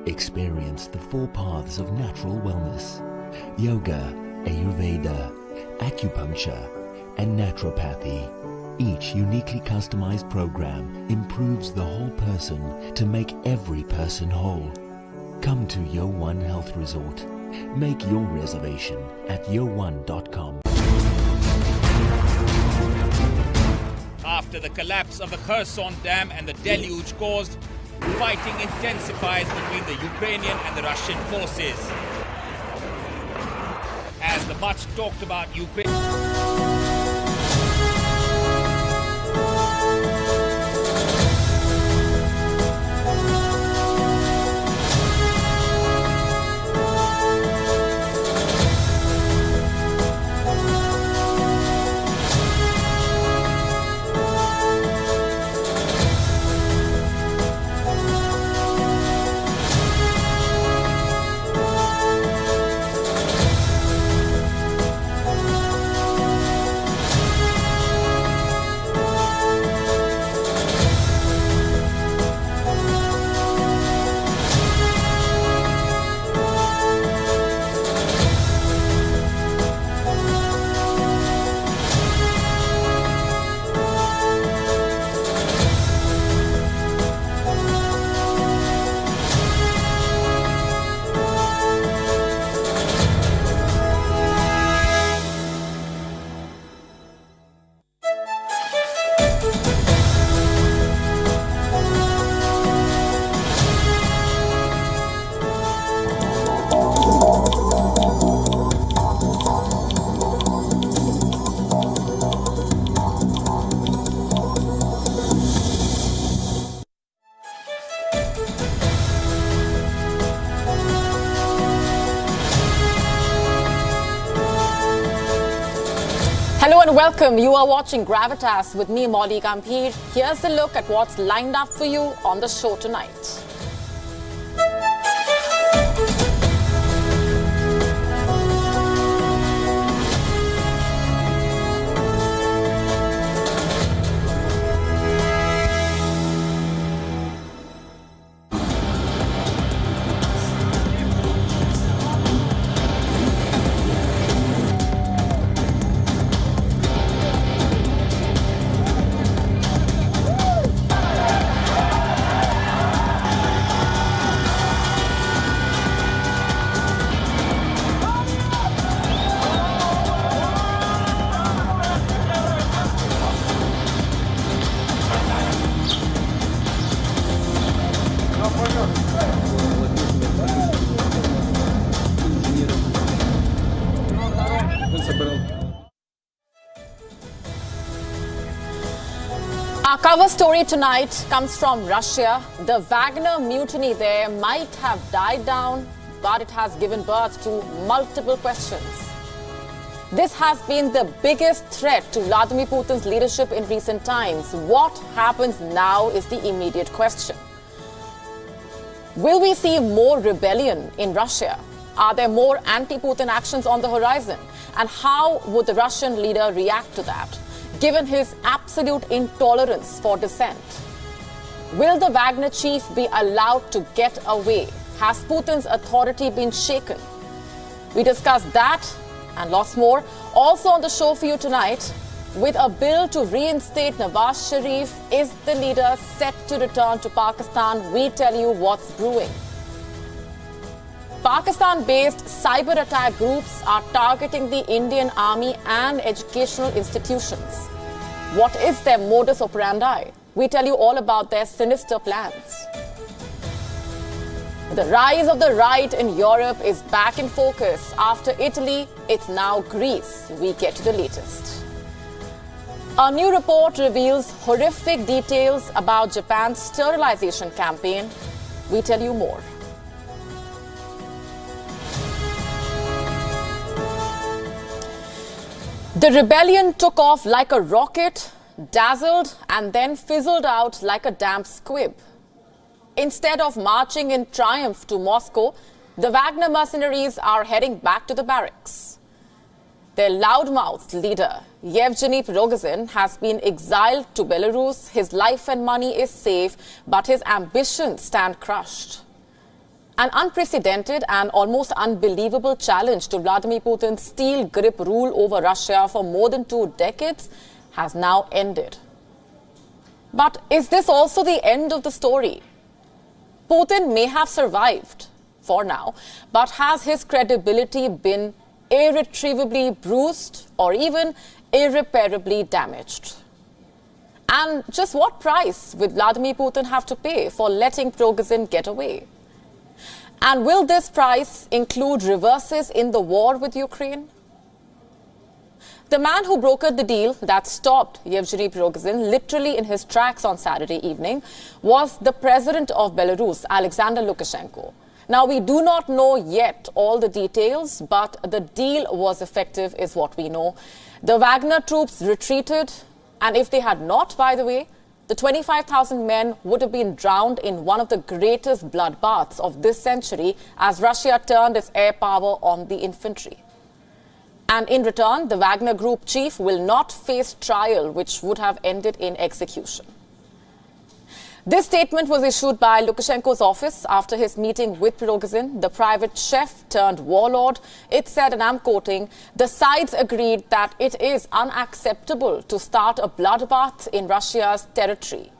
Experience the 4 paths of natural wellness: yoga, Ayurveda, acupuncture, and naturopathy. Each uniquely customized program improves the whole person to make every person whole. Come to WION Health Resort. Make your reservation at WION.com. After the collapse of the Kherson Dam and the deluge caused, fighting intensifies between the Ukrainian and the Russian forces. As the much talked about Ukraine... Hello and welcome. You are watching Gravitas with me, Molly Gambhir. Here's a look at what's lined up for you on the show tonight. Our cover story tonight comes from Russia. The Wagner Mutiny there might have died down, but it has given birth to multiple questions. This has been the biggest threat to Vladimir Putin's leadership in recent times. What happens now is the immediate question. Will we see more rebellion in Russia? Are there more anti-Putin actions on the horizon? And how would the Russian leader react to that, given his absolute intolerance for dissent? Will the Wagner chief be allowed to get away? Has Putin's authority been shaken? We discuss that and lots more. Also on the show for you tonight, with a bill to reinstate Nawaz Sharif, is the leader set to return to Pakistan? We tell you what's brewing. Pakistan-based cyber attack groups are targeting the Indian Army and educational institutions. What is their modus operandi? We tell you all about their sinister plans. The rise of the right in Europe is back in focus. After Italy, it's now Greece. We get to the latest. A new report reveals horrific details about Japan's sterilization campaign. We tell you more. The rebellion took off like a rocket, dazzled and then fizzled out like a damp squib. Instead of marching in triumph to Moscow, the Wagner mercenaries are heading back to the barracks. Their loudmouthed leader, Yevgeny Prigozhin, has been exiled to Belarus. His life and money is safe, but his ambitions stand crushed. An unprecedented and almost unbelievable challenge to Vladimir Putin's steel grip rule over Russia for more than 2 decades has now ended. But is this also the end of the story? Putin may have survived for now, but has his credibility been irretrievably bruised or even irreparably damaged? And just what price will Vladimir Putin have to pay for letting Prigozhin get away? And will this price include reverses in the war with Ukraine? The man who brokered the deal that stopped Yevgeny Prigozhin literally in his tracks on Saturday evening was the president of Belarus, Alexander Lukashenko. Now, we do not know yet all the details, but the deal was effective is what we know. The Wagner troops retreated, and if they had not, by the way, the 25,000 men would have been drowned in one of the greatest bloodbaths of this century as Russia turned its air power on the infantry. And in return, the Wagner Group chief will not face trial, which would have ended in execution. This statement was issued by Lukashenko's office after his meeting with Prigozhin, the private chef turned warlord. It said, and I'm quoting, "The sides agreed that it is unacceptable to start a bloodbath in Russia's territory."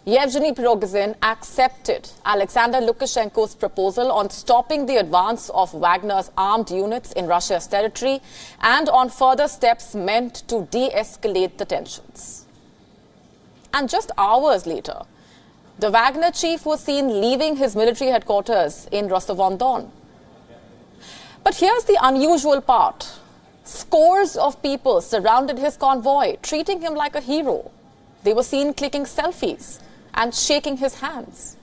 Yevgeny Prigozhin accepted Alexander Lukashenko's proposal on stopping the advance of Wagner's armed units in Russia's territory and on further steps meant to de-escalate the tensions. And just hours later, the Wagner chief was seen leaving his military headquarters in Rostov-on-Don. But here's the unusual part. Scores of people surrounded his convoy, treating him like a hero. They were seen clicking selfies and shaking his hands.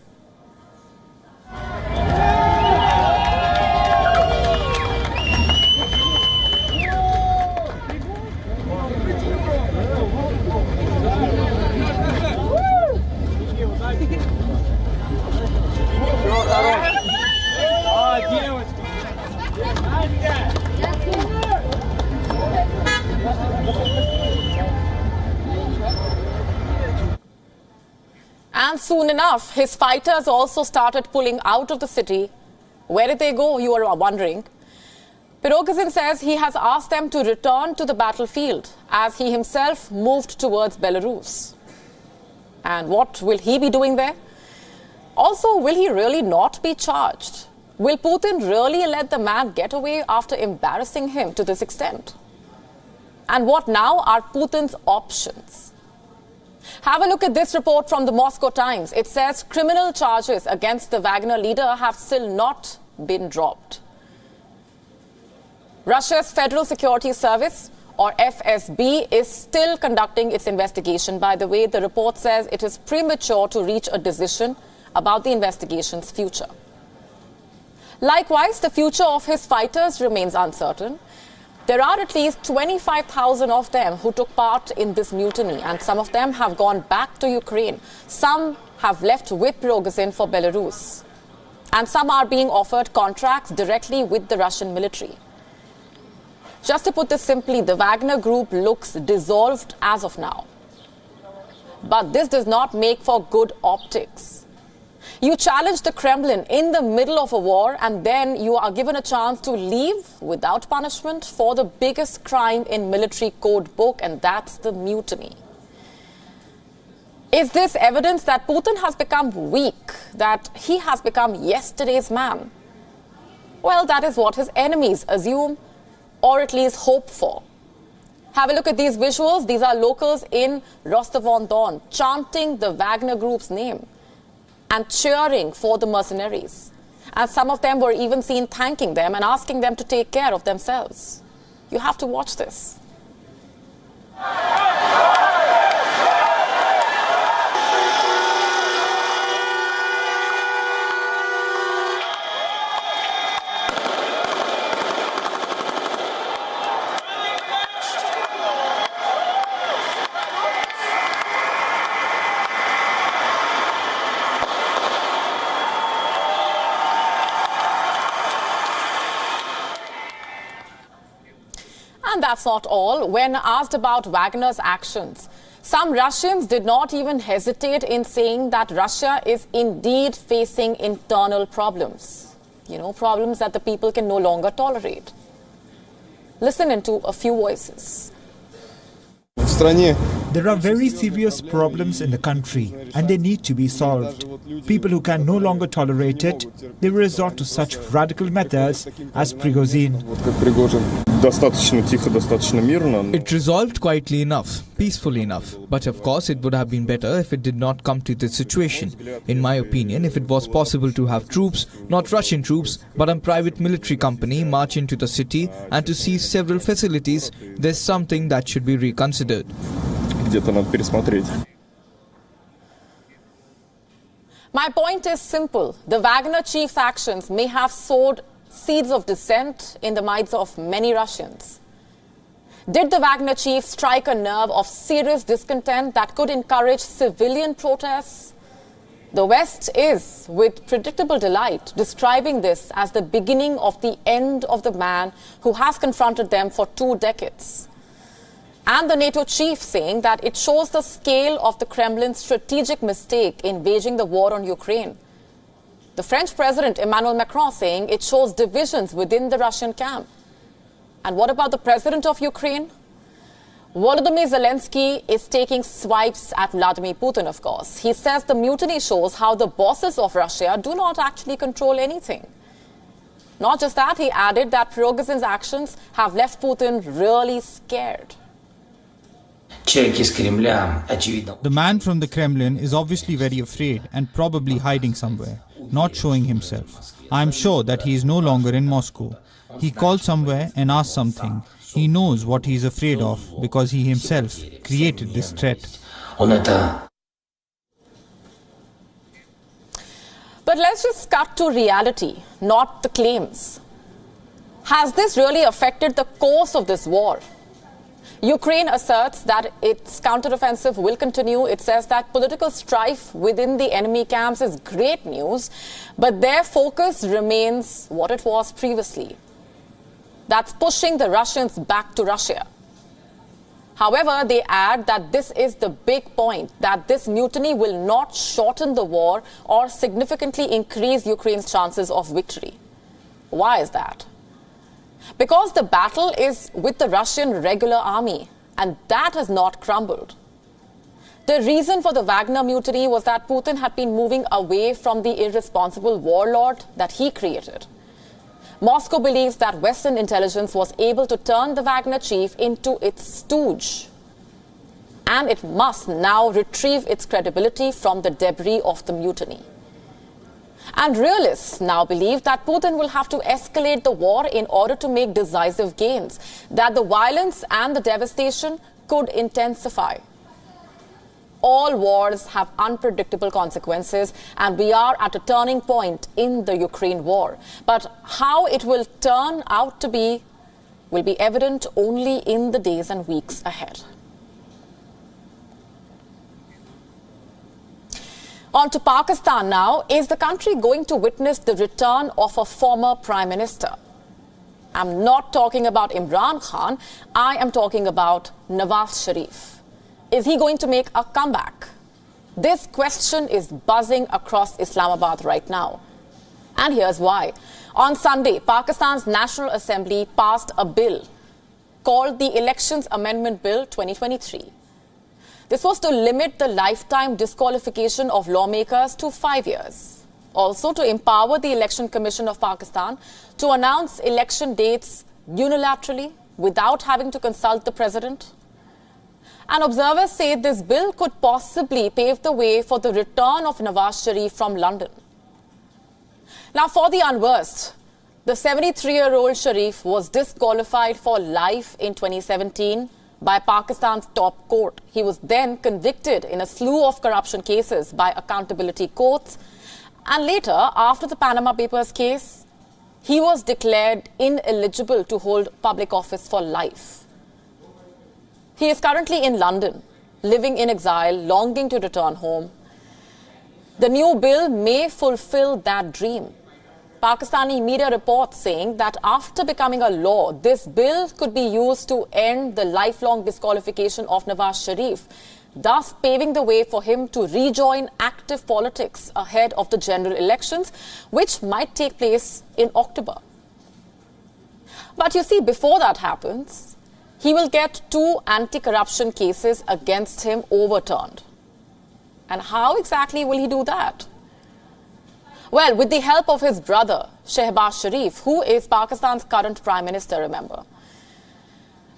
And soon enough, his fighters also started pulling out of the city. Where did they go, you are wondering? Prigozhin says he has asked them to return to the battlefield as he himself moved towards Belarus. And what will he be doing there? Also, will he really not be charged? Will Putin really let the man get away after embarrassing him to this extent? And what now are Putin's options? Have a look at this report from the Moscow Times. It says criminal charges against the Wagner leader have still not been dropped. Russia's Federal Security Service, or FSB, is still conducting its investigation. By the way, the report says it is premature to reach a decision about the investigation's future. Likewise, the future of his fighters remains uncertain. There are at least 25,000 of them who took part in this mutiny, and some of them have gone back to Ukraine. Some have left with Prigozhin for Belarus. And some are being offered contracts directly with the Russian military. Just to put this simply, the Wagner Group looks dissolved as of now. But this does not make for good optics. You challenge the Kremlin in the middle of a war, and then you are given a chance to leave without punishment for the biggest crime in military code book, and that's the mutiny. Is this evidence that Putin has become weak, that he has become yesterday's man? Well, that is what his enemies assume, or at least hope for. Have a look at these visuals. These are locals in Rostov-on-Don chanting the Wagner Group's name and cheering for the mercenaries. And some of them were even seen thanking them and asking them to take care of themselves. You have to watch this. And that's not all. When asked about Wagner's actions, some Russians did not even hesitate in saying that Russia is indeed facing internal problems. Problems that the people can no longer tolerate. Listen into a few voices. There are very serious problems in the country and they need to be solved. People who can no longer tolerate it, they resort to such radical methods as Prigozhin. It resolved quietly enough, peacefully enough. But of course it would have been better if it did not come to this situation. In my opinion, if it was possible to have troops, not Russian troops, but a private military company march into the city and to seize several facilities, there's something that should be reconsidered. My point is simple. The Wagner chief's actions may have sowed seeds of dissent in the minds of many Russians. Did the Wagner chief strike a nerve of serious discontent that could encourage civilian protests? The West is, with predictable delight, describing this as the beginning of the end of the man who has confronted them for 2 decades. And the NATO chief saying that it shows the scale of the Kremlin's strategic mistake in waging the war on Ukraine. The French President Emmanuel Macron saying it shows divisions within the Russian camp. And what about the President of Ukraine? Volodymyr Zelensky is taking swipes at Vladimir Putin, of course. He says the mutiny shows how the bosses of Russia do not actually control anything. Not just that, he added that Prigozhin's actions have left Putin really scared. The man from the Kremlin is obviously very afraid and probably hiding somewhere, not showing himself. I am sure that he is no longer in Moscow. He called somewhere and asked something. He knows what he is afraid of because he himself created this threat. But let's just cut to reality, not the claims. Has this really affected the course of this war? Ukraine asserts that its counteroffensive will continue. It says that political strife within the enemy camps is great news, but their focus remains what it was previously. That's pushing the Russians back to Russia. However, they add that this is the big point, that this mutiny will not shorten the war or significantly increase Ukraine's chances of victory. Why is that? Because the battle is with the Russian regular army, and that has not crumbled. The reason for the Wagner mutiny was that Putin had been moving away from the irresponsible warlord that he created. Moscow believes that Western intelligence was able to turn the Wagner chief into its stooge. And it must now retrieve its credibility from the debris of the mutiny. And realists now believe that Putin will have to escalate the war in order to make decisive gains, that the violence and the devastation could intensify. All wars have unpredictable consequences, and we are at a turning point in the Ukraine war. But how it will turn out to be will be evident only in the days and weeks ahead. On to Pakistan now. Is the country going to witness the return of a former prime minister? I'm not talking about Imran Khan. I am talking about Nawaz Sharif. Is he going to make a comeback? This question is buzzing across Islamabad right now. And here's why. On Sunday, Pakistan's National Assembly passed a bill called the Elections Amendment Bill 2023. This was to limit the lifetime disqualification of lawmakers to 5 years. Also to empower the Election Commission of Pakistan to announce election dates unilaterally without having to consult the president. And observers say this bill could possibly pave the way for the return of Nawaz Sharif from London. Now, for the unversed, the 73-year-old Sharif was disqualified for life in 2017 by Pakistan's top court. He was then convicted in a slew of corruption cases by accountability courts. And later, after the Panama Papers case, he was declared ineligible to hold public office for life. He is currently in London, living in exile, longing to return home. The new bill may fulfill that dream. Pakistani media reports saying that after becoming a law, this bill could be used to end the lifelong disqualification of Nawaz Sharif, thus paving the way for him to rejoin active politics ahead of the general elections, which might take place in October. But you see, before that happens, he will get 2 anti-corruption cases against him overturned. And how exactly will he do that? Well, with the help of his brother, Shehbaz Sharif, who is Pakistan's current Prime Minister, remember.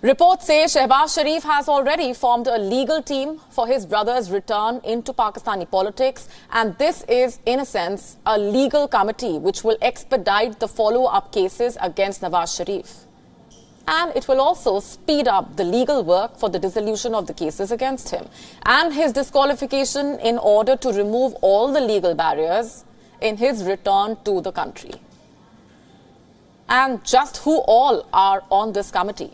Reports say Shehbaz Sharif has already formed a legal team for his brother's return into Pakistani politics, and this is, in a sense, a legal committee which will expedite the follow-up cases against Nawaz Sharif. And it will also speed up the legal work for the dissolution of the cases against him and his disqualification in order to remove all the legal barriers in his return to the country. And just who all are on this committee?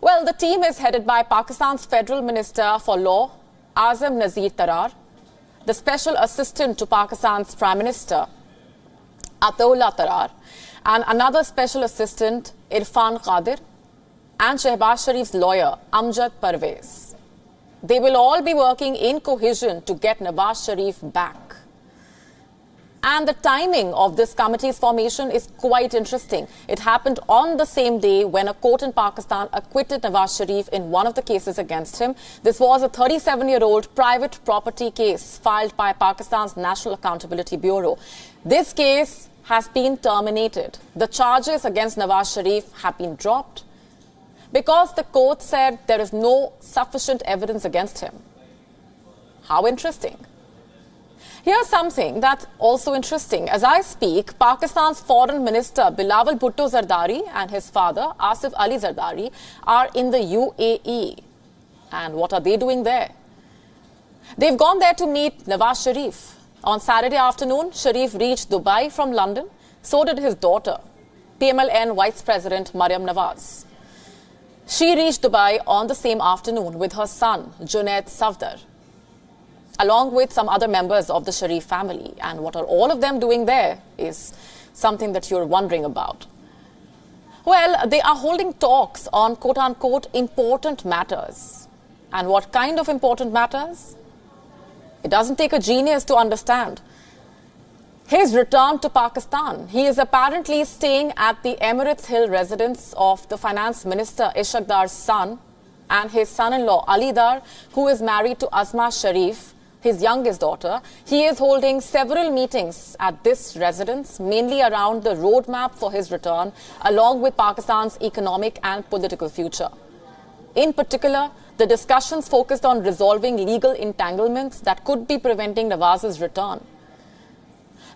Well, the team is headed by Pakistan's Federal Minister for Law, Azam Nazir Tarar, the Special Assistant to Pakistan's Prime Minister, Ataullah Tarar, and another Special Assistant, Irfan Qadir, and Shehbaz Sharif's lawyer, Amjad Parvez. They will all be working in cohesion to get Nawaz Sharif back. And the timing of this committee's formation is quite interesting. It happened on the same day when a court in Pakistan acquitted Nawaz Sharif in one of the cases against him. This was a 37-year-old private property case filed by Pakistan's National Accountability Bureau. This case has been terminated. The charges against Nawaz Sharif have been dropped because the court said there is no sufficient evidence against him. How interesting. Here's something that's also interesting. As I speak, Pakistan's Foreign Minister Bilawal Bhutto Zardari and his father, Asif Ali Zardari, are in the UAE. And what are they doing there? They've gone there to meet Nawaz Sharif. On Saturday afternoon, Sharif reached Dubai from London. So did his daughter, PMLN Vice President Maryam Nawaz. She reached Dubai on the same afternoon with her son, Junaid Safdar, along with some other members of the Sharif family. And what are all of them doing there is something that you're wondering about. Well, they are holding talks on quote-unquote important matters. And what kind of important matters? It doesn't take a genius to understand. His return to Pakistan. He is apparently staying at the Emirates Hill residence of the Finance Minister Ishaq Dar's son and his son-in-law Ali Dar, who is married to Asma Sharif, his youngest daughter. He is holding several meetings at this residence, mainly around the roadmap for his return, along with Pakistan's economic and political future. In particular, the discussions focused on resolving legal entanglements that could be preventing Nawaz's return.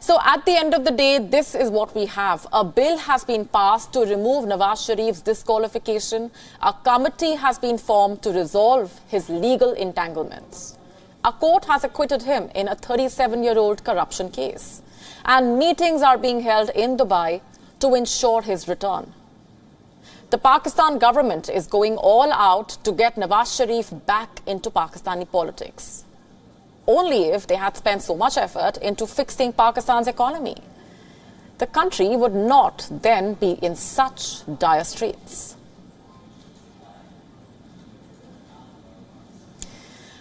So at the end of the day, this is what we have. A bill has been passed to remove Nawaz Sharif's disqualification. A committee has been formed to resolve his legal entanglements. A court has acquitted him in a 37-year-old corruption case. And meetings are being held in Dubai to ensure his return. The Pakistan government is going all out to get Nawaz Sharif back into Pakistani politics. Only if they had spent so much effort into fixing Pakistan's economy. The country would not then be in such dire straits.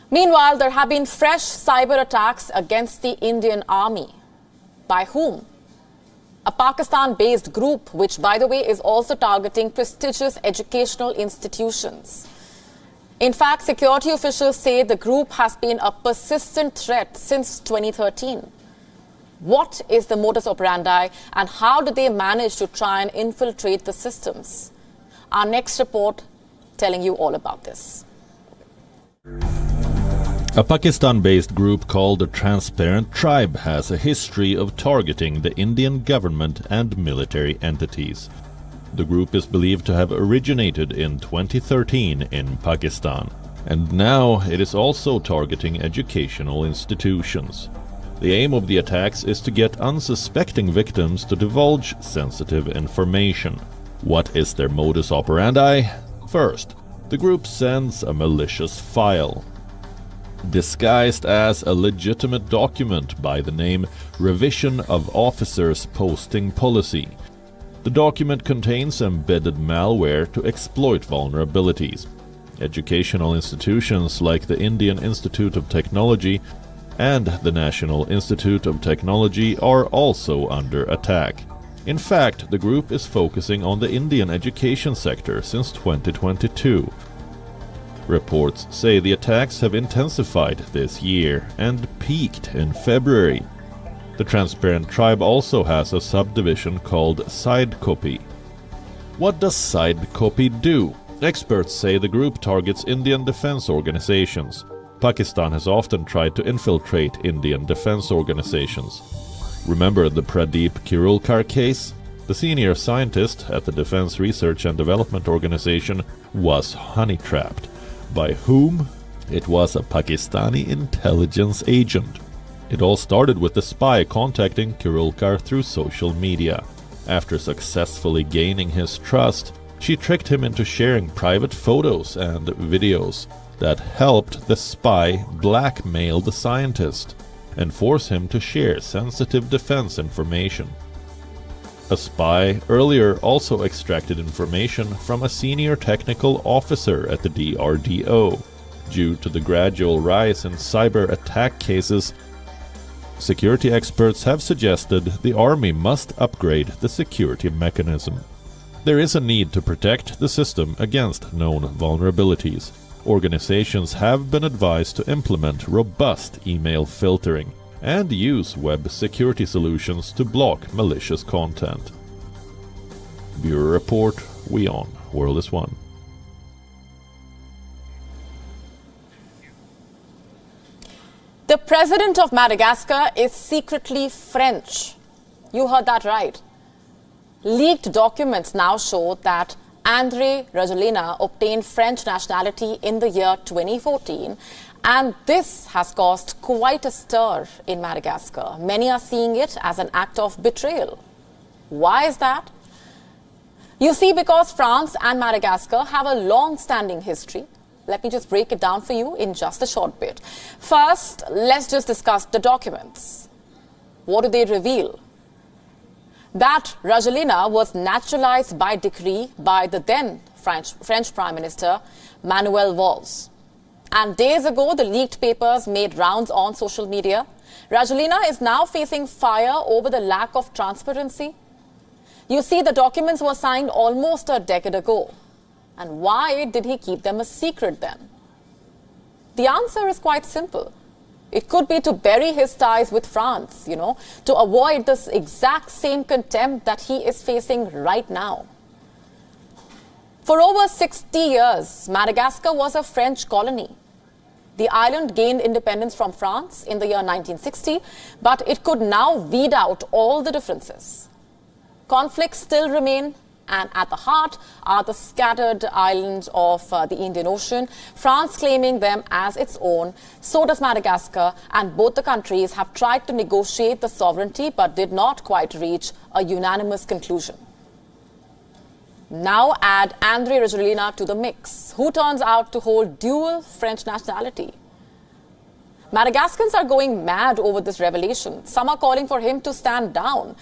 Meanwhile, there have been fresh cyber attacks against the Indian army. By whom? A Pakistan-based group, which, by the way, is also targeting prestigious educational institutions. In fact, security officials say the group has been a persistent threat since 2013. What is the modus operandi and how do they manage to try and infiltrate the systems? Our next report telling you all about this. A Pakistan-based group called the Transparent Tribe has a history of targeting the Indian government and military entities. The group is believed to have originated in 2013 in Pakistan, and now it is also targeting educational institutions. The aim of the attacks is to get unsuspecting victims to divulge sensitive information. What is their modus operandi? First, the group sends a malicious file, disguised as a legitimate document by the name Revision of Officers Posting Policy. The document contains embedded malware to exploit vulnerabilities. Educational institutions like the Indian Institute of Technology and the National Institute of Technology are also under attack. In fact, the group is focusing on the Indian education sector since 2022. Reports say the attacks have intensified this year and peaked in February. The Transparent Tribe also has a subdivision called Side Copy. What does Side Copy do? Experts say the group targets Indian defense organizations. Pakistan has often tried to infiltrate Indian defense organizations. Remember the Pradeep Kirulkar case? The senior scientist at the Defense Research and Development Organization was honey-trapped. By whom? It was a Pakistani intelligence agent. It all started with the spy contacting Kirulkar through social media. After successfully gaining his trust, she tricked him into sharing private photos and videos that helped the spy blackmail the scientist and force him to share sensitive defense information. A spy earlier also extracted information from a senior technical officer at the DRDO. Due to the gradual rise in cyber attack cases, security experts have suggested the army must upgrade the security mechanism. There is a need to protect the system against known vulnerabilities. Organizations have been advised to implement robust email filtering and use web security solutions to block malicious content. Bureau Report, WION, World is One. The president of Madagascar is secretly French. You heard that right. Leaked documents now show that André Rajoelina obtained French nationality in the year 2014, and this has caused quite a stir in Madagascar. Many are seeing it as an act of betrayal. Why is that? You see, because France and Madagascar have a long-standing history. Let me just break it down for you in just a short bit. First, let's just discuss the documents. What do they reveal? That Rajoelina was naturalized by decree by the then French Prime Minister Manuel Valls. And days ago, the leaked papers made rounds on social media. Rajoelina is now facing fire over the lack of transparency. You see, the documents were signed almost a decade ago. And why did he keep them a secret then? The answer is quite simple. It could be to bury his ties with France, to avoid this exact same contempt that he is facing right now. For over 60 years, Madagascar was a French colony. The island gained independence from France in the year 1960, but it could now weed out all the differences. Conflicts still remain, and at the heart are the scattered islands of the Indian Ocean, France claiming them as its own. So does Madagascar, and both the countries have tried to negotiate the sovereignty but did not quite reach a unanimous conclusion. Now add André Rajoelina to the mix, who turns out to hold dual French nationality. Madagascans are going mad over this revelation. Some are calling for him to stand down.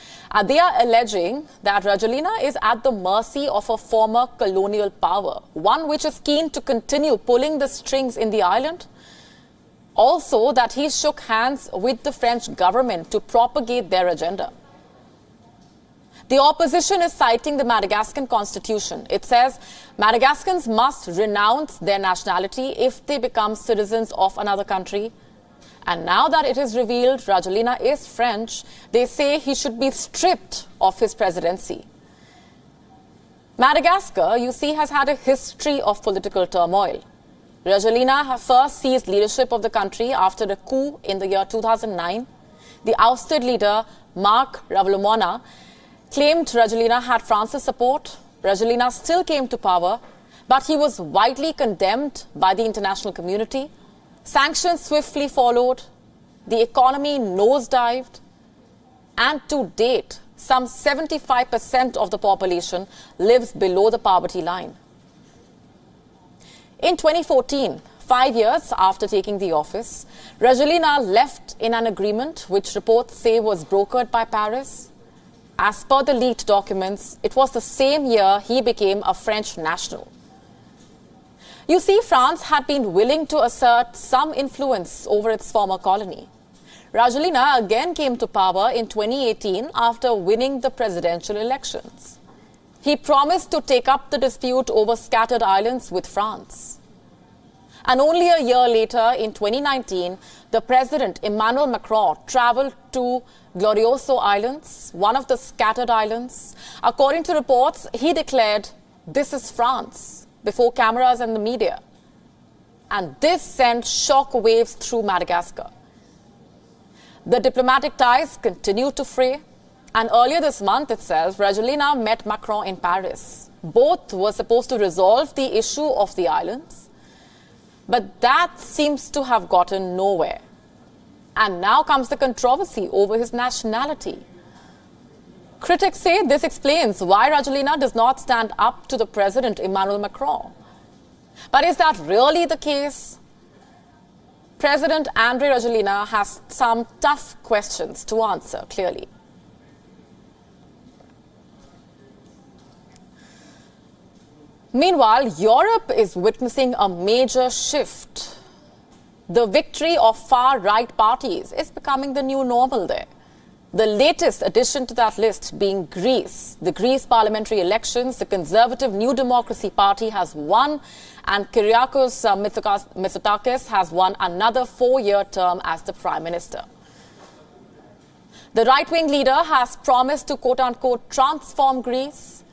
They are alleging that Rajoelina is at the mercy of a former colonial power, one which is keen to continue pulling the strings in the island. Also, that he shook hands with the French government to propagate their agenda. The opposition is citing the Madagascan constitution. It says Madagascans must renounce their nationality if they become citizens of another country. And now that it is revealed Rajoelina is French, they say he should be stripped of his presidency. Madagascar, you see, has had a history of political turmoil. Rajoelina first seized leadership of the country after a coup in the year 2009. The ousted leader, Marc Ravalomanana, claimed Rajoelina had France's support. Rajoelina still came to power, but he was widely condemned by the international community. Sanctions swiftly followed, the economy nosedived, and to date, some 75% of the population lives below the poverty line. In 2014, 5 years after taking the office, Rajoelina left in an agreement which reports say was brokered by Paris. As per the leaked documents, it was the same year he became a French national. You see, France had been willing to assert some influence over its former colony. Rajoelina again came to power in 2018 after winning the presidential elections. He promised to take up the dispute over scattered islands with France. And only a year later, in 2019, the president, Emmanuel Macron, traveled to Glorioso Islands, one of the scattered islands. According to reports, he declared, "This is France," before cameras and the media. And this sent shock waves through Madagascar. The diplomatic ties continue to fray. And earlier this month itself, Rajoelina met Macron in Paris. Both were supposed to resolve the issue of the islands. But that seems to have gotten nowhere. And now comes the controversy over his nationality. Critics say this explains why Rajoelina does not stand up to the president, Emmanuel Macron. But is that really the case? President André Rajoelina has some tough questions to answer, clearly. Meanwhile, Europe is witnessing a major shift. The victory of far-right parties is becoming the new normal there. The latest addition to that list being Greece. The Greece parliamentary elections, the conservative New Democracy Party has won, and Kyriakos Mitsotakis has won another 4-year term as the Prime Minister. The right-wing leader has promised to quote-unquote transform Greece.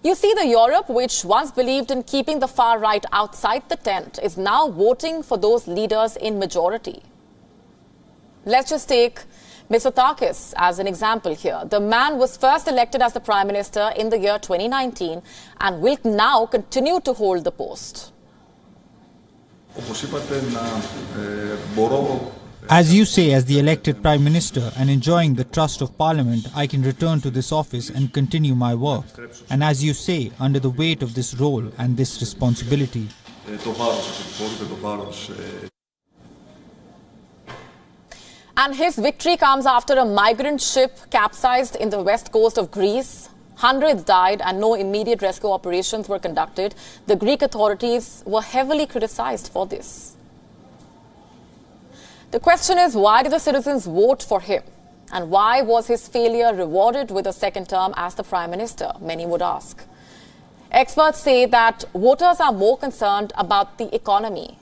You see, the Europe, which once believed in keeping the far right outside the tent, is now voting for those leaders in majority. Let's just take Mitsotakis as an example here. The man was first elected as the Prime Minister in the year 2019 and will now continue to hold the post. As you say, as the elected Prime Minister and enjoying the trust of Parliament, I can return to this office and continue my work. And as you say, under the weight of this role and this responsibility. And his victory comes after a migrant ship capsized in the west coast of Greece. Hundreds died and no immediate rescue operations were conducted. The Greek authorities were heavily criticized for this. The question is, why did the citizens vote for him? And why was his failure rewarded with a second term as the Prime Minister, many would ask. Experts say that voters are more concerned about the economy.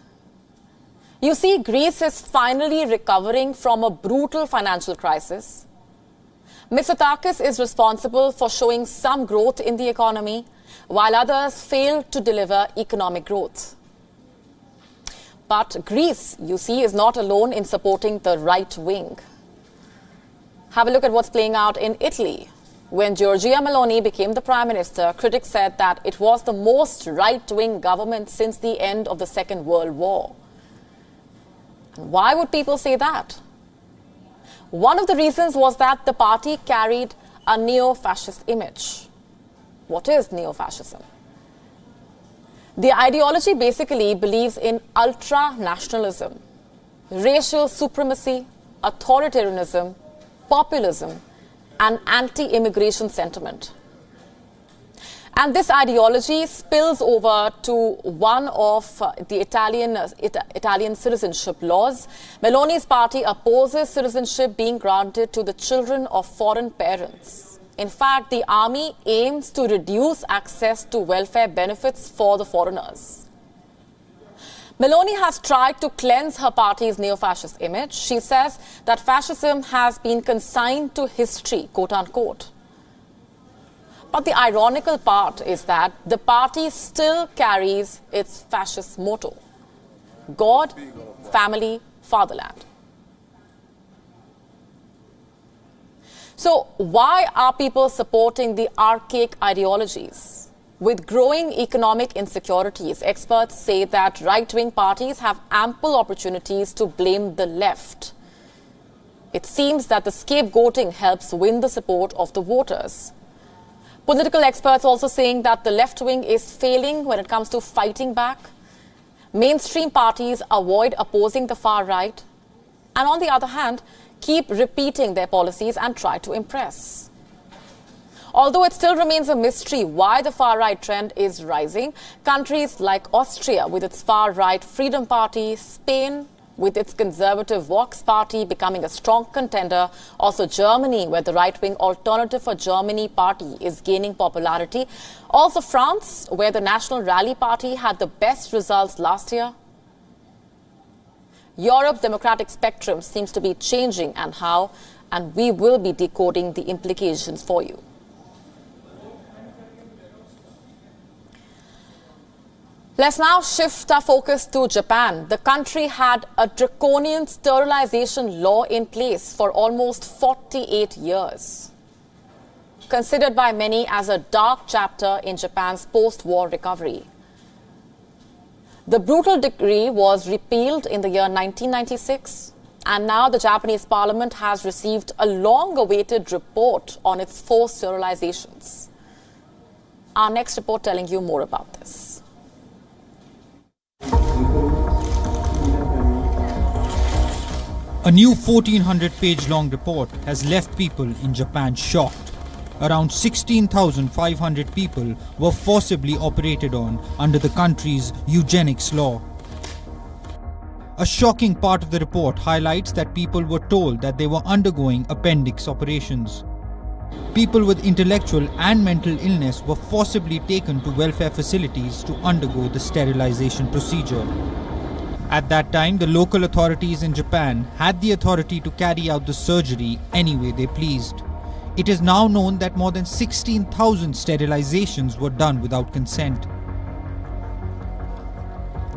You see, Greece is finally recovering from a brutal financial crisis. Mitsotakis is responsible for showing some growth in the economy, while others fail to deliver economic growth. But Greece, you see, is not alone in supporting the right wing. Have a look at what's playing out in Italy. When Giorgia Meloni became the Prime Minister, critics said that it was the most right-wing government since the end of the Second World War. And why would people say that? One of the reasons was that the party carried a neo-fascist image. What is neo-fascism? The ideology basically believes in ultra-nationalism, racial supremacy, authoritarianism, populism, and anti-immigration sentiment. And this ideology spills over to one of the Italian citizenship laws. Meloni's party opposes citizenship being granted to the children of foreign parents. In fact, the army aims to reduce access to welfare benefits for the foreigners. Meloni has tried to cleanse her party's neo-fascist image. She says that fascism has been consigned to history, quote-unquote. But the ironical part is that the party still carries its fascist motto: God, family, fatherland. So why are people supporting the archaic ideologies? With growing economic insecurities, experts say that right-wing parties have ample opportunities to blame the left. It seems that the scapegoating helps win the support of the voters. Political experts also saying that the left wing is failing when it comes to fighting back. mainstream parties avoid opposing the far right, and on the other hand, keep repeating their policies and try to impress. Although it still remains a mystery why the far-right trend is rising, countries like Austria with its far-right Freedom Party, Spain with its conservative Vox Party becoming a strong contender, also Germany where the right-wing Alternative for Germany party is gaining popularity, also France where the National Rally Party had the best results last year. Europe's democratic spectrum seems to be changing, and how, and we will be decoding the implications for you. Let's now shift our focus to Japan. The country had a draconian sterilization law in place for almost 48 years, considered by many as a dark chapter in Japan's post-war recovery. The brutal decree was repealed in the year 1996, and now the Japanese parliament has received a long-awaited report on its forced sterilizations. Our next report telling you more about this. A new 1,400-page long report has left people in Japan shocked. Around 16,500 people were forcibly operated on under the country's eugenics law. A shocking part of the report highlights that people were told that they were undergoing appendix operations. People with intellectual and mental illness were forcibly taken to welfare facilities to undergo the sterilization procedure. At that time, the local authorities in Japan had the authority to carry out the surgery any way they pleased. It is now known that more than 16,000 sterilizations were done without consent.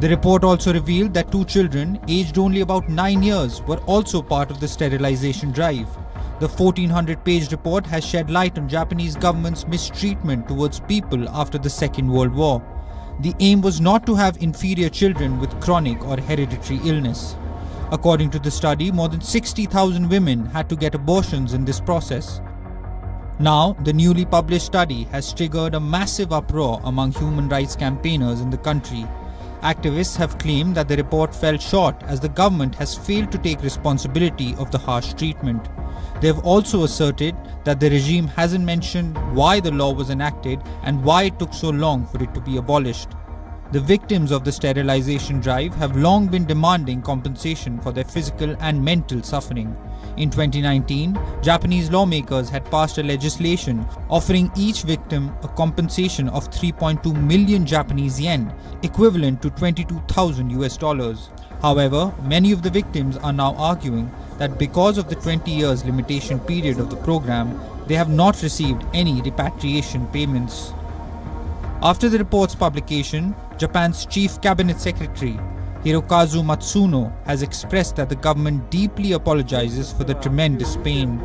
The report also revealed that 2 children, aged only about 9 years, were also part of the sterilization drive. The 1,400-page report has shed light on Japanese government's mistreatment towards people after the Second World War. The aim was not to have inferior children with chronic or hereditary illness. According to the study, more than 60,000 women had to get abortions in this process. Now, the newly published study has triggered a massive uproar among human rights campaigners in the country. Activists have claimed that the report fell short as the government has failed to take responsibility of the harsh treatment. They have also asserted that the regime hasn't mentioned why the law was enacted and why it took so long for it to be abolished. The victims of the sterilization drive have long been demanding compensation for their physical and mental suffering. In 2019, Japanese lawmakers had passed a legislation offering each victim a compensation of 3.2 million Japanese yen, equivalent to $22,000. However, many of the victims are now arguing that because of the 20 years limitation period of the program, they have not received any repatriation payments. After the report's publication, Japan's Chief Cabinet Secretary, Hirokazu Matsuno, has expressed that the government deeply apologizes for the tremendous pain.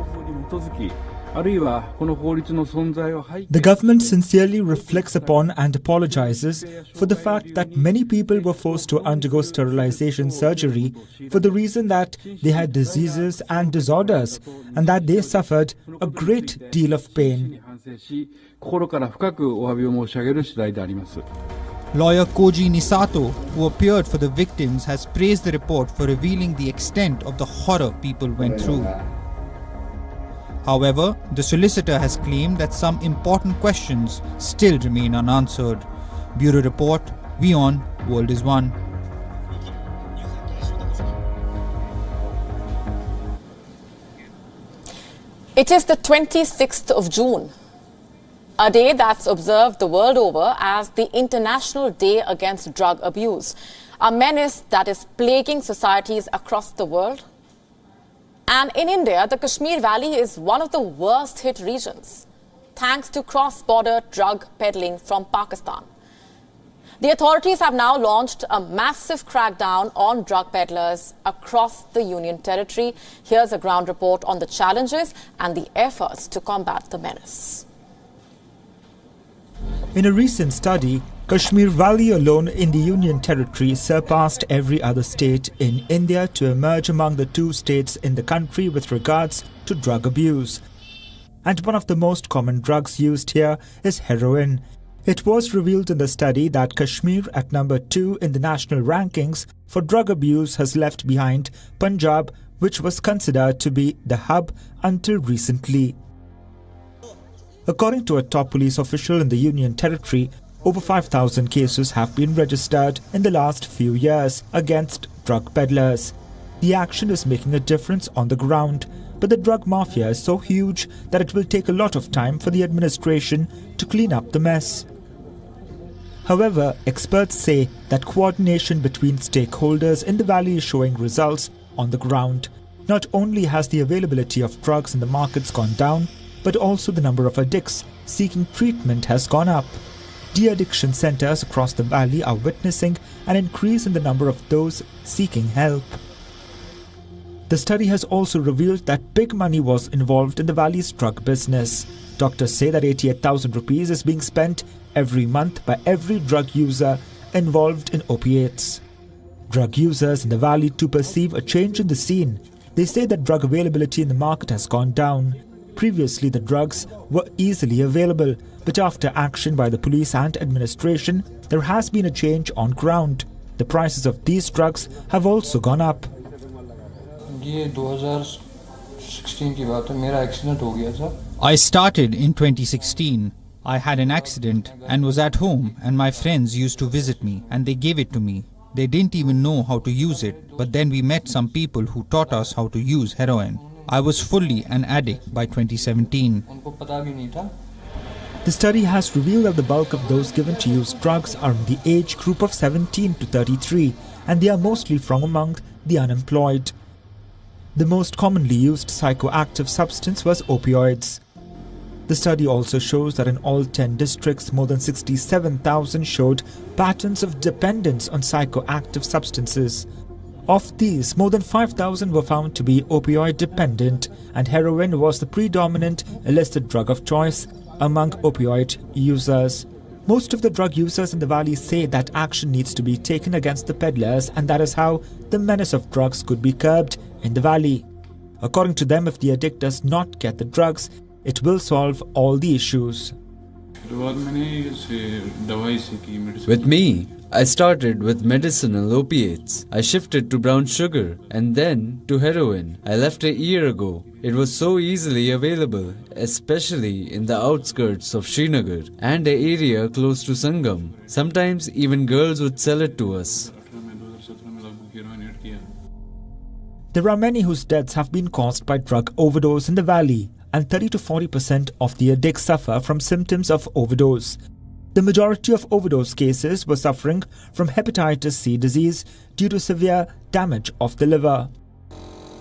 The government sincerely reflects upon and apologizes for the fact that many people were forced to undergo sterilization surgery for the reason that they had diseases and disorders and that they suffered a great deal of pain. Lawyer Koji Nisato, who appeared for the victims, has praised the report for revealing the extent of the horror people went through. However, the solicitor has claimed that some important questions still remain unanswered. Bureau Report, WION, World is One. It is the 26th of June, a day that's observed the world over as the International Day Against Drug Abuse, a menace that is plaguing societies across the world. And in India, the Kashmir Valley is one of the worst hit regions, thanks to cross-border drug peddling from Pakistan. The authorities have now launched a massive crackdown on drug peddlers across the Union territory. Here's a ground report on the challenges and the efforts to combat the menace. In a recent study, Kashmir Valley alone in the Union Territory surpassed every other state in India to emerge among the 2 states in the country with regards to drug abuse. And one of the most common drugs used here is heroin. It was revealed in the study that Kashmir, at number 2 in the national rankings for drug abuse, has left behind Punjab, which was considered to be the hub until recently. According to a top police official in the Union Territory, over 5,000 cases have been registered in the last few years against drug peddlers. The action is making a difference on the ground, but the drug mafia is so huge that it will take a lot of time for the administration to clean up the mess. However, experts say that coordination between stakeholders in the valley is showing results on the ground. Not only has the availability of drugs in the markets gone down, but also the number of addicts seeking treatment has gone up. De-addiction centers across the valley are witnessing an increase in the number of those seeking help. The study has also revealed that big money was involved in the valley's drug business. Doctors say that 88,000 rupees is being spent every month by every drug user involved in opiates. Drug users in the valley too perceive a change in the scene. They say that drug availability in the market has gone down. Previously, the drugs were easily available, but after action by the police and administration, there has been a change on ground. The prices of these drugs have also gone up. I started in 2016. I had an accident and was at home, and my friends used to visit me and they gave it to me. They didn't even know how to use it, but then we met some people who taught us how to use heroin. I was fully an addict by 2017. The study has revealed that the bulk of those given to use drugs are in the age group of 17 to 33, and they are mostly from among the unemployed. The most commonly used psychoactive substance was opioids. The study also shows that in all 10 districts, more than 67,000 showed patterns of dependence on psychoactive substances. Of these, more than 5,000 were found to be opioid dependent, and heroin was the predominant illicit drug of choice among opioid users. Most of the drug users in the valley say that action needs to be taken against the peddlers, and that is how the menace of drugs could be curbed in the valley. According to them, if the addict does not get the drugs, it will solve all the issues. With me, I started with medicinal opiates. I shifted to brown sugar and then to heroin. I left a year ago. It was so easily available, especially in the outskirts of Srinagar and an area close to Sangam. Sometimes even girls would sell it to us. There are many whose deaths have been caused by drug overdose in the valley, and 30 to 40% of the addicts suffer from symptoms of overdose. The majority of overdose cases were suffering from hepatitis C disease due to severe damage of the liver.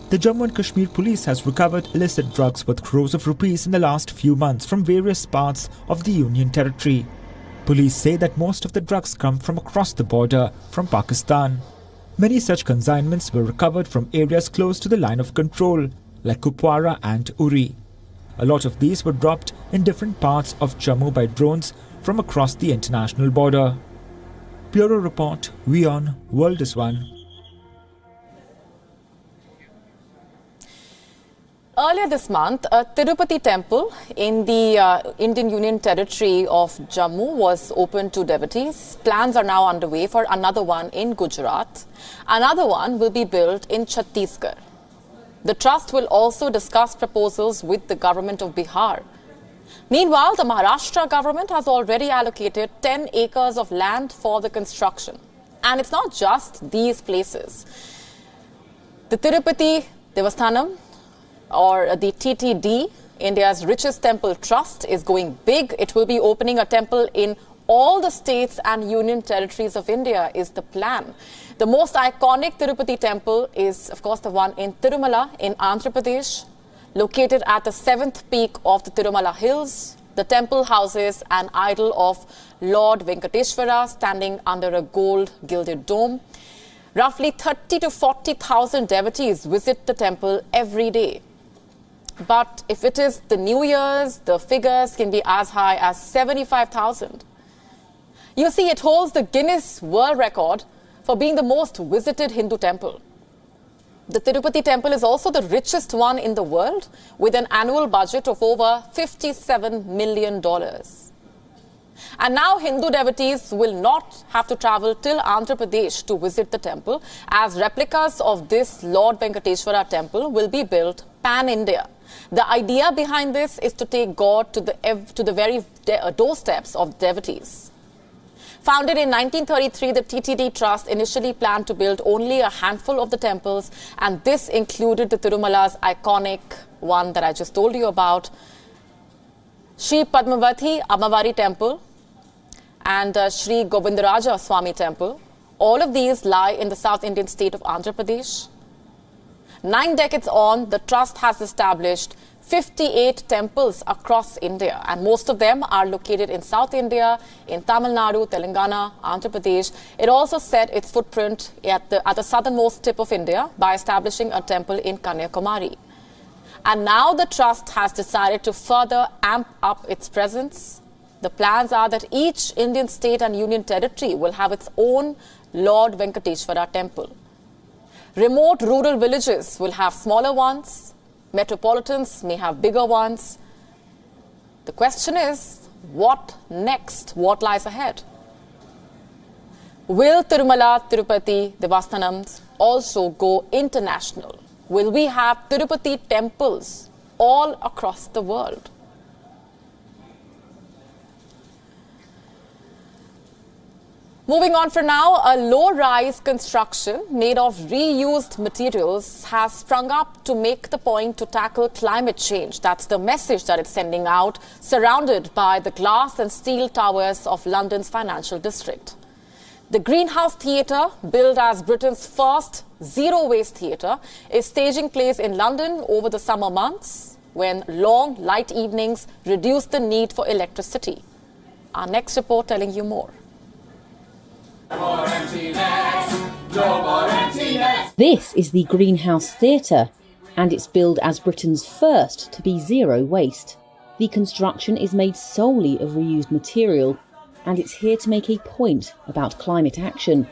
The Jammu and Kashmir police has recovered illicit drugs worth crores of rupees in the last few months from various parts of the Union Territory. Police say that most of the drugs come from across the border from Pakistan. Many such consignments were recovered from areas close to the line of control, like Kupwara and Uri. A lot of these were dropped in different parts of Jammu by drones from across the international border. Bureau Report, WION World is One. Earlier this month, a Tirupati temple in the Indian Union Territory of Jammu was opened to devotees. Plans are now underway for another one in Gujarat. Another one will be built in Chhattisgarh. The trust will also discuss proposals with the government of Bihar. Meanwhile, the Maharashtra government has already allocated 10 acres of land for the construction. And it's not just these places. The Tirupati Devasthanam, or the TTD, India's richest temple trust, is going big. It will be opening a temple in all the states and union territories of India is the plan. The most iconic Tirupati temple is, of course, the one in Tirumala in Andhra Pradesh. Located at the 7th peak of the Tirumala hills, the temple houses an idol of Lord Venkateshwara standing under a gold gilded dome. Roughly 30 to 40,000 devotees visit the temple every day. But if it is the New Year's, the figures can be as high as 75,000. You see, it holds the Guinness World Record for being the most visited Hindu temple. The Tirupati temple is also the richest one in the world, with an annual budget of over $57 million. And now Hindu devotees will not have to travel till Andhra Pradesh to visit the temple, as replicas of this Lord Venkateshwara temple will be built pan-India. The idea behind this is to take God to the very doorsteps of devotees. Founded in 1933, the TTD Trust initially planned to build only a handful of the temples, and this included the Tirumala's iconic one that I just told you about, Sri Padmavati Amavari Temple and Sri Govindaraja Swami Temple. All of these lie in the South Indian state of Andhra Pradesh. 9 decades on, the trust has established 58 temples across India, and most of them are located in South India, in Tamil Nadu, Telangana, Andhra Pradesh. It also set its footprint at the southernmost tip of India by establishing a temple in Kanyakumari. And now the trust has decided to further amp up its presence. The plans are that each Indian state and union territory will have its own Lord Venkateshwara temple. Remote rural villages will have smaller ones. Metropolitans may have bigger ones. The question is, what next? What lies ahead? Will Tirumala Tirupati Devasthanams also go international? Will we have Tirupati temples all across the world? Moving on for now, a low-rise construction made of reused materials has sprung up to make the point to tackle climate change. That's the message that it's sending out, surrounded by the glass and steel towers of London's financial district. The Greenhouse Theatre, billed as Britain's first zero-waste theatre, is staging plays in London over the summer months when long, light evenings reduce the need for electricity. Our next report telling you more. This is the Greenhouse Theatre, and it's billed as Britain's first to be zero waste. The construction is made solely of reused material, and it's here to make a point about climate action.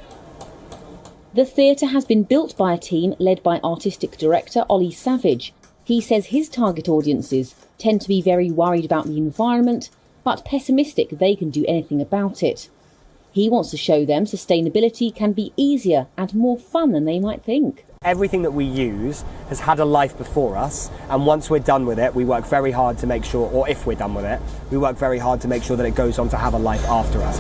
The theatre has been built by a team led by artistic director Ollie Savage. He says his target audiences tend to be very worried about the environment, but pessimistic they can do anything about it. He wants to show them sustainability can be easier and more fun than they might think. Everything that we use has had a life before us, and once we're done with it, we work very hard to make sure, or if we're done with it, we work very hard to make sure that it goes on to have a life after us.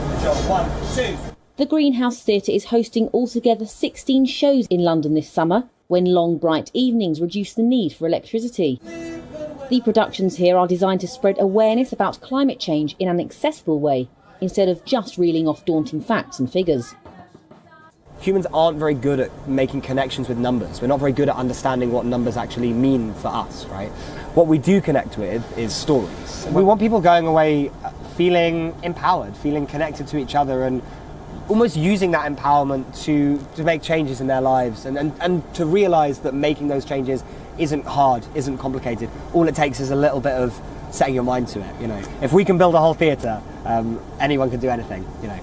1, 2. The Greenhouse Theatre is hosting altogether 16 shows in London this summer, when long, bright evenings reduce the need for electricity. The productions here are designed to spread awareness about climate change in an accessible way, instead of just reeling off daunting facts and figures. Humans aren't very good at making connections with numbers. We're not very good at understanding what numbers actually mean for us, right? What we do connect with is stories. We want people going away feeling empowered, feeling connected to each other, and almost using that empowerment to make changes in their lives, and to realise that making those changes isn't hard, isn't complicated. All it takes is a little bit of setting your mind to it, you know. If we can build a whole theatre, anyone can do anything, you know.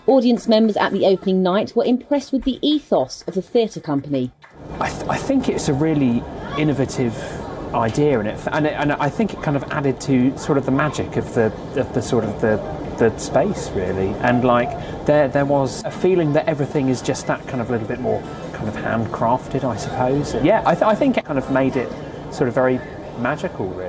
Audience members at the opening night were impressed with the ethos of the theatre company. I think it's a really innovative idea, and I think it kind of added to sort of the magic of the sort of the space, really. And like there was a feeling that everything is just that kind of little bit more kind of handcrafted, I suppose. Yeah, I think it kind of made it sort of very magical, really.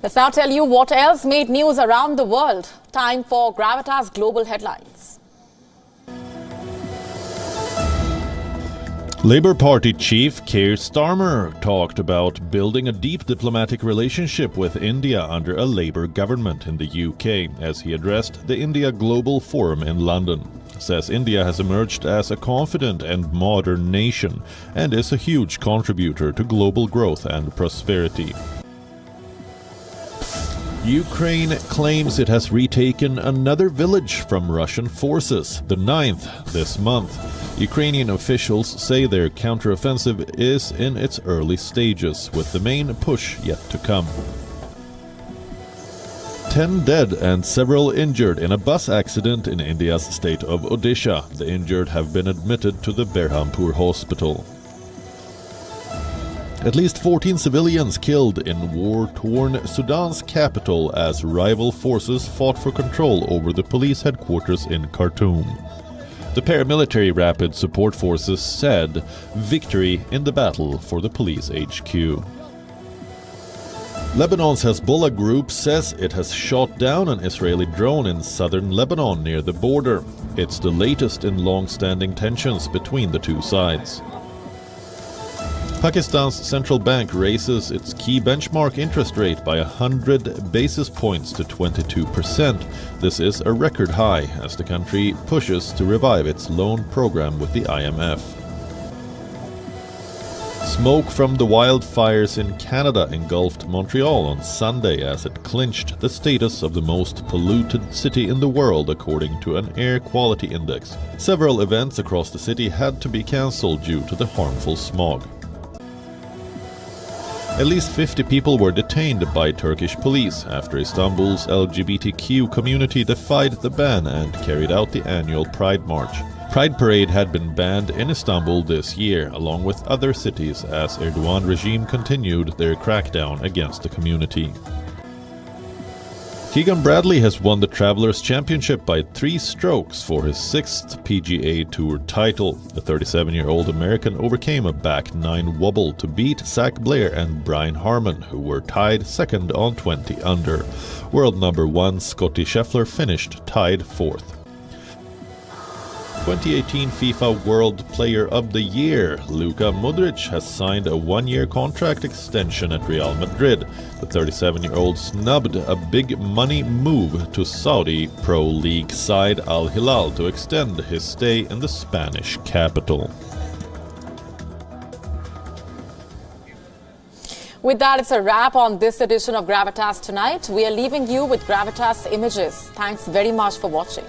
Let's now tell you what else made news around the world. Time for Gravitas Global Headlines. Labour Party chief Keir Starmer talked about building a deep diplomatic relationship with India under a Labour government in the UK as he addressed the India Global Forum in London. Says India has emerged as a confident and modern nation and is a huge contributor to global growth and prosperity. Ukraine claims it has retaken another village from Russian forces, the 9th this month. Ukrainian officials say their counteroffensive is in its early stages, with the main push yet to come. 10 dead and several injured in a bus accident in India's state of Odisha. The injured have been admitted to the Berhampur hospital. At least 14 civilians killed in war-torn Sudan's capital as rival forces fought for control over the police headquarters in Khartoum. The paramilitary Rapid Support Forces said victory in the battle for the police HQ. Lebanon's Hezbollah group says it has shot down an Israeli drone in southern Lebanon near the border. It's the latest in long-standing tensions between the two sides. Pakistan's central bank raises its key benchmark interest rate by 100 basis points to 22%. This is a record high as the country pushes to revive its loan program with the IMF. Smoke from the wildfires in Canada engulfed Montreal on Sunday as it clinched the status of the most polluted city in the world according to an air quality index. Several events across the city had to be cancelled due to the harmful smog. At least 50 people were detained by Turkish police after Istanbul's LGBTQ community defied the ban and carried out the annual Pride March. Pride Parade had been banned in Istanbul this year, along with other cities, as Erdogan regime continued their crackdown against the community. Keegan Bradley has won the Travelers' Championship by 3 strokes for his 6th PGA Tour title. The 37-year-old American overcame a back 9 wobble to beat Zach Blair and Brian Harman, who were tied second on 20 under. World number 1 Scottie Scheffler finished tied 4th. 2018 FIFA World Player of the Year, Luka Modric has signed a 1-year contract extension at Real Madrid. The 37-year-old snubbed a big money move to Saudi Pro League side Al Hilal to extend his stay in the Spanish capital. With that, it's a wrap on this edition of Gravitas Tonight. We are leaving you with Gravitas images. Thanks very much for watching.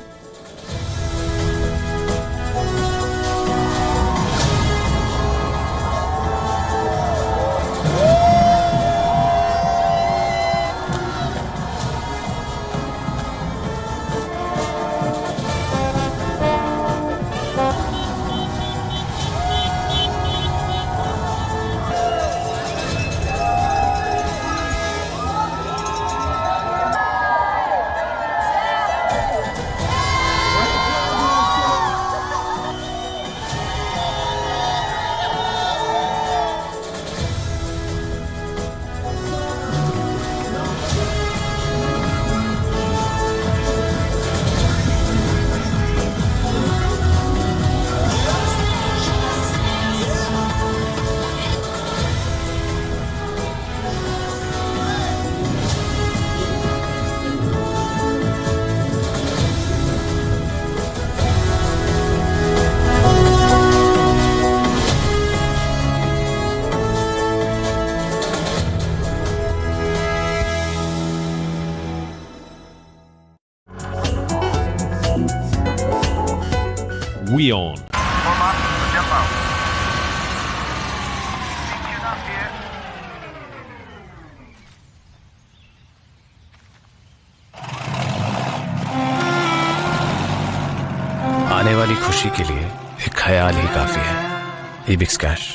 WION. आने वाली खुशी के लिए एक ख्याल ही काफी है। Ebix cash.